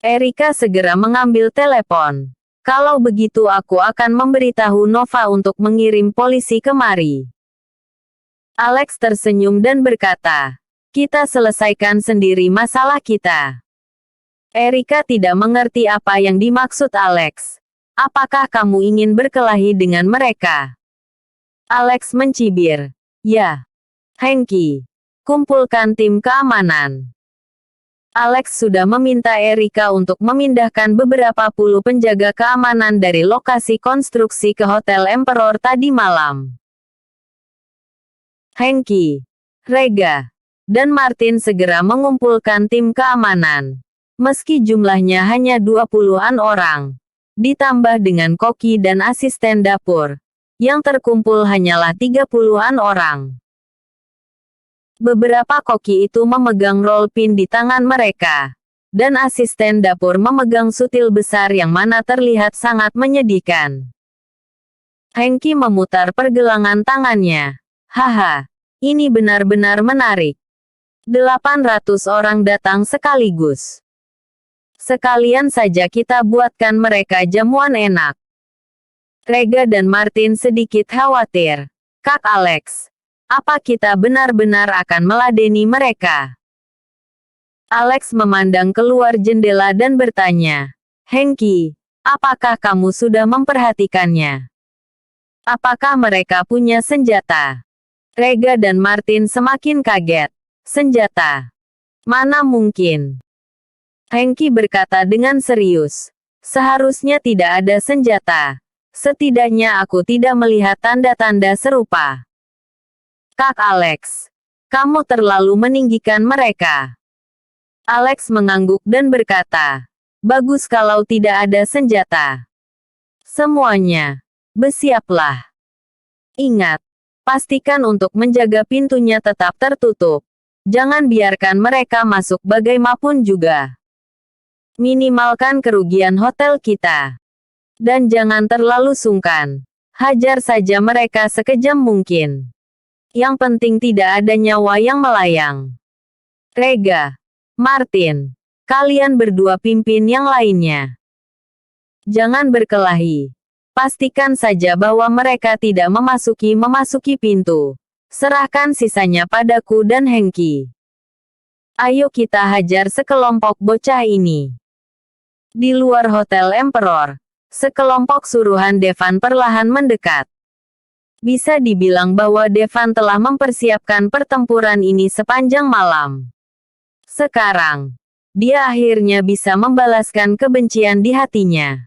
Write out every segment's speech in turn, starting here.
Erika segera mengambil telepon. Kalau begitu aku akan memberitahu Nova untuk mengirim polisi kemari. Alex tersenyum dan berkata, kita selesaikan sendiri masalah kita. Erika tidak mengerti apa yang dimaksud Alex. Apakah kamu ingin berkelahi dengan mereka? Alex mencibir. Ya. Hengki. Kumpulkan tim keamanan. Alex sudah meminta Erika untuk memindahkan beberapa puluh penjaga keamanan dari lokasi konstruksi ke Hotel Emperor tadi malam. Hengki, Rega, dan Martin segera mengumpulkan tim keamanan. Meski jumlahnya hanya 20-an orang, ditambah dengan koki dan asisten dapur, yang terkumpul hanyalah 30-an orang. Beberapa koki itu memegang roll pin di tangan mereka, dan asisten dapur memegang sutil besar yang mana terlihat sangat menyedihkan. Hengki memutar pergelangan tangannya. Haha, ini benar-benar menarik. 800 orang datang sekaligus. Sekalian saja kita buatkan mereka jamuan enak. Rega dan Martin sedikit khawatir. Kak Alex, apa kita benar-benar akan meladeni mereka? Alex memandang keluar jendela dan bertanya, Hengki, apakah kamu sudah memperhatikannya? Apakah mereka punya senjata? Rega dan Martin semakin kaget. Senjata? Mana mungkin? Hengki berkata dengan serius. Seharusnya tidak ada senjata. Setidaknya aku tidak melihat tanda-tanda serupa. Kak Alex, kamu terlalu meninggikan mereka. Alex mengangguk dan berkata, bagus kalau tidak ada senjata. Semuanya, bersiaplah. Ingat, pastikan untuk menjaga pintunya tetap tertutup. Jangan biarkan mereka masuk bagaimanapun juga. Minimalkan kerugian hotel kita. Dan jangan terlalu sungkan. Hajar saja mereka sekejam mungkin. Yang penting tidak ada nyawa yang melayang. Rega, Martin, kalian berdua pimpin yang lainnya. Jangan berkelahi. Pastikan saja bahwa mereka tidak memasuki pintu. Serahkan sisanya padaku dan Hengki. Ayo kita hajar sekelompok bocah ini. Di luar Hotel Emperor, sekelompok suruhan Devan perlahan mendekat. Bisa dibilang bahwa Devan telah mempersiapkan pertempuran ini sepanjang malam. Sekarang, dia akhirnya bisa membalaskan kebencian di hatinya.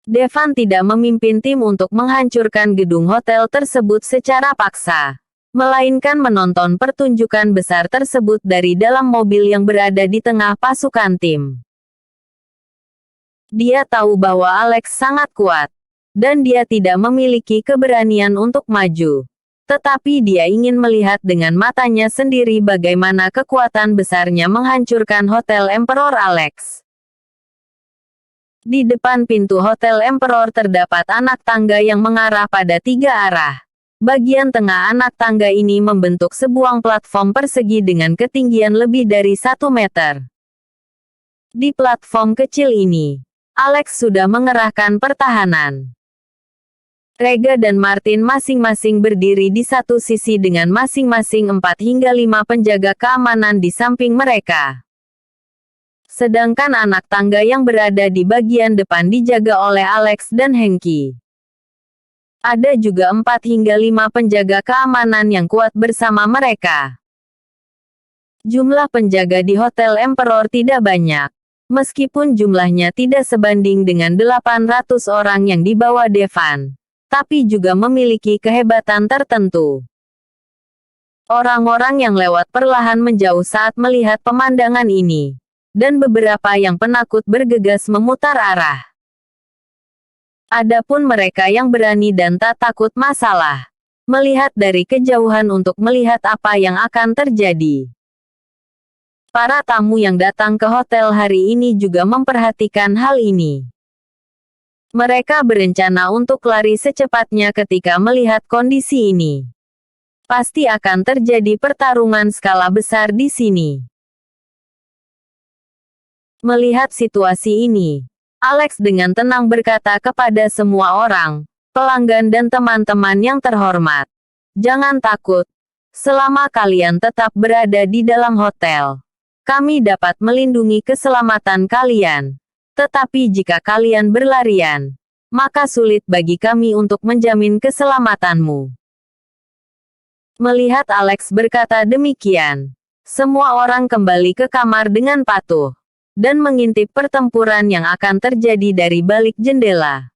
Devan tidak memimpin tim untuk menghancurkan gedung hotel tersebut secara paksa, melainkan menonton pertunjukan besar tersebut dari dalam mobil yang berada di tengah pasukan tim. Dia tahu bahwa Alex sangat kuat, dan dia tidak memiliki keberanian untuk maju. Tetapi dia ingin melihat dengan matanya sendiri bagaimana kekuatan besarnya menghancurkan Hotel Emperor Alex. Di depan pintu Hotel Emperor terdapat anak tangga yang mengarah pada 3 arah. Bagian tengah anak tangga ini membentuk sebuah platform persegi dengan ketinggian lebih dari 1 meter. Di platform kecil ini, Alex sudah mengerahkan pertahanan. Rega dan Martin masing-masing berdiri di satu sisi dengan masing-masing 4 hingga 5 penjaga keamanan di samping mereka. Sedangkan anak tangga yang berada di bagian depan dijaga oleh Alex dan Hengki. Ada juga 4 hingga 5 penjaga keamanan yang kuat bersama mereka. Jumlah penjaga di Hotel Emperor tidak banyak. Meskipun jumlahnya tidak sebanding dengan 800 orang yang dibawa Devan, tapi juga memiliki kehebatan tertentu. Orang-orang yang lewat perlahan menjauh saat melihat pemandangan ini, dan beberapa yang penakut bergegas memutar arah. Adapun mereka yang berani dan tak takut masalah, melihat dari kejauhan untuk melihat apa yang akan terjadi. Para tamu yang datang ke hotel hari ini juga memperhatikan hal ini. Mereka berencana untuk lari secepatnya ketika melihat kondisi ini. Pasti akan terjadi pertarungan skala besar di sini. Melihat situasi ini, Alex dengan tenang berkata kepada semua orang, pelanggan dan teman-teman yang terhormat. Jangan takut. Selama kalian tetap berada di dalam hotel, kami dapat melindungi keselamatan kalian. Tetapi jika kalian berlarian, maka sulit bagi kami untuk menjamin keselamatanmu. Melihat Alex berkata demikian, semua orang kembali ke kamar dengan patuh dan mengintip pertempuran yang akan terjadi dari balik jendela.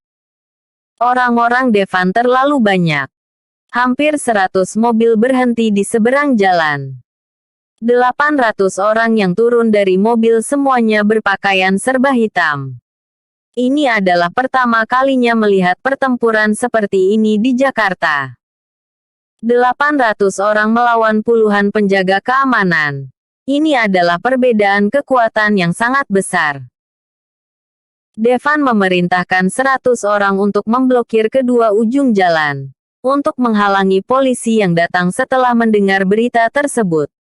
Orang-orang Devan terlalu banyak. Hampir 100 mobil berhenti di seberang jalan. 800 orang yang turun dari mobil semuanya berpakaian serba hitam. Ini adalah pertama kalinya melihat pertempuran seperti ini di Jakarta. 800 orang melawan puluhan penjaga keamanan. Ini adalah perbedaan kekuatan yang sangat besar. Devan memerintahkan 100 orang untuk memblokir kedua ujung jalan, untuk menghalangi polisi yang datang setelah mendengar berita tersebut.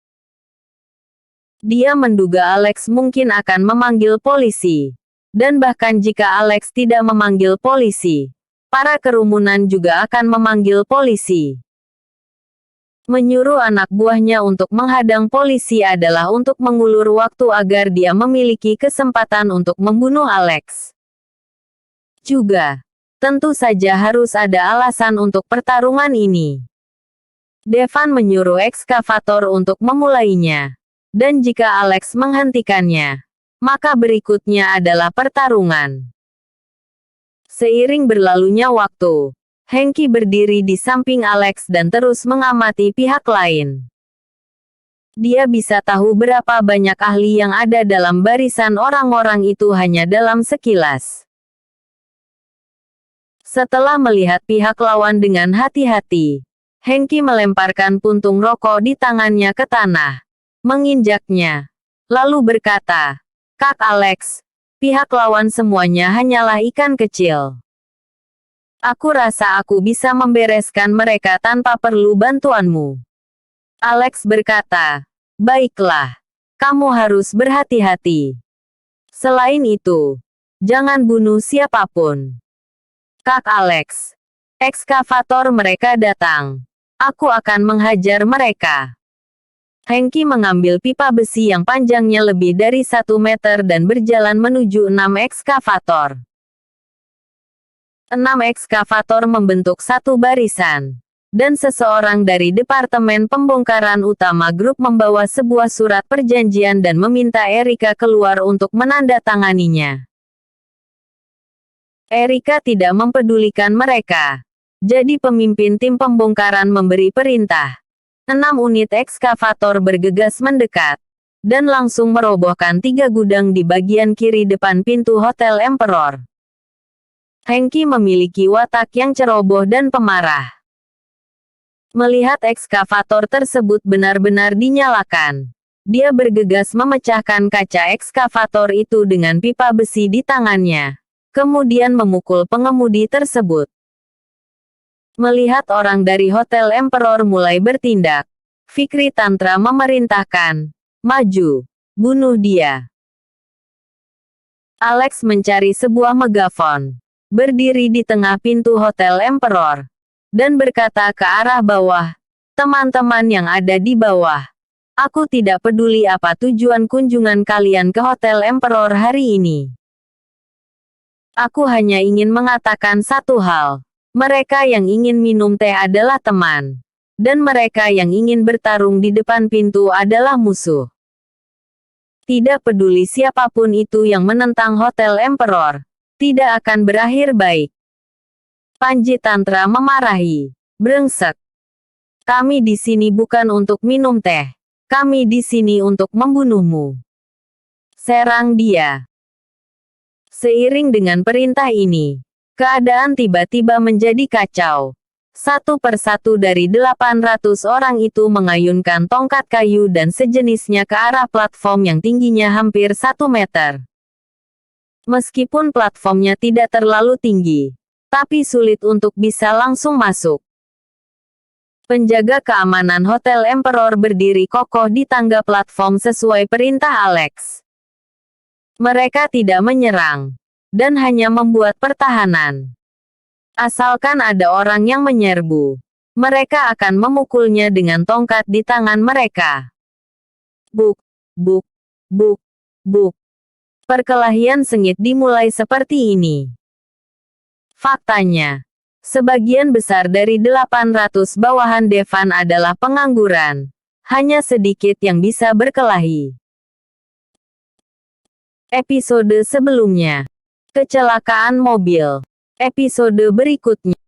Dia menduga Alex mungkin akan memanggil polisi. Dan bahkan jika Alex tidak memanggil polisi, para kerumunan juga akan memanggil polisi. Menyuruh anak buahnya untuk menghadang polisi adalah untuk mengulur waktu agar dia memiliki kesempatan untuk membunuh Alex. Juga, tentu saja harus ada alasan untuk pertarungan ini. Devan menyuruh ekskavator untuk memulainya. Dan jika Alex menghentikannya, maka berikutnya adalah pertarungan. Seiring berlalunya waktu, Hengki berdiri di samping Alex dan terus mengamati pihak lain. Dia bisa tahu berapa banyak ahli yang ada dalam barisan orang-orang itu hanya dalam sekilas. Setelah melihat pihak lawan dengan hati-hati, Hengki melemparkan puntung rokok di tangannya ke tanah, menginjaknya, lalu berkata, "Kak Alex, pihak lawan semuanya hanyalah ikan kecil. Aku rasa aku bisa membereskan mereka tanpa perlu bantuanmu." Alex berkata, "Baiklah, kamu harus berhati-hati. Selain itu, jangan bunuh siapapun." Kak Alex, ekskavator mereka datang. Aku akan menghajar mereka. Hengki mengambil pipa besi yang panjangnya lebih dari 1 meter dan berjalan menuju 6 ekskavator. 6 ekskavator membentuk satu barisan. Dan seseorang dari Departemen Pembongkaran Utama Grup membawa sebuah surat perjanjian dan meminta Erika keluar untuk menandatanganinya. Erika tidak mempedulikan mereka. Jadi pemimpin tim pembongkaran memberi perintah. 6 unit ekskavator bergegas mendekat. Dan langsung merobohkan 3 gudang di bagian kiri depan pintu Hotel Emperor. Hengki memiliki watak yang ceroboh dan pemarah. Melihat ekskavator tersebut benar-benar dinyalakan, dia bergegas memecahkan kaca ekskavator itu dengan pipa besi di tangannya. Kemudian memukul pengemudi tersebut. Melihat orang dari Hotel Emperor mulai bertindak, Fikri Tantra memerintahkan, "Maju, bunuh dia." Alex mencari sebuah megafon, berdiri di tengah pintu Hotel Emperor, dan berkata ke arah bawah, "Teman-teman yang ada di bawah, aku tidak peduli apa tujuan kunjungan kalian ke Hotel Emperor hari ini. Aku hanya ingin mengatakan satu hal. Mereka yang ingin minum teh adalah teman. Dan mereka yang ingin bertarung di depan pintu adalah musuh. Tidak peduli siapapun itu yang menentang Hotel Emperor, tidak akan berakhir baik." Panji Tantra memarahi, "Brengsek. Kami di sini bukan untuk minum teh. Kami di sini untuk membunuhmu." Serang dia. Seiring dengan perintah ini, keadaan tiba-tiba menjadi kacau. Satu persatu dari 800 orang itu mengayunkan tongkat kayu dan sejenisnya ke arah platform yang tingginya hampir 1 meter. Meskipun platformnya tidak terlalu tinggi, tapi sulit untuk bisa langsung masuk. Penjaga keamanan Hotel Emperor berdiri kokoh di tangga platform sesuai perintah Alex. Mereka tidak menyerang, dan hanya membuat pertahanan. Asalkan ada orang yang menyerbu, mereka akan memukulnya dengan tongkat di tangan mereka. Buk, buk, buk, buk. Perkelahian sengit dimulai seperti ini. Faktanya, sebagian besar dari 800 bawahan Devan adalah pengangguran. Hanya sedikit yang bisa berkelahi. Episode sebelumnya. Kecelakaan mobil. Episode berikutnya.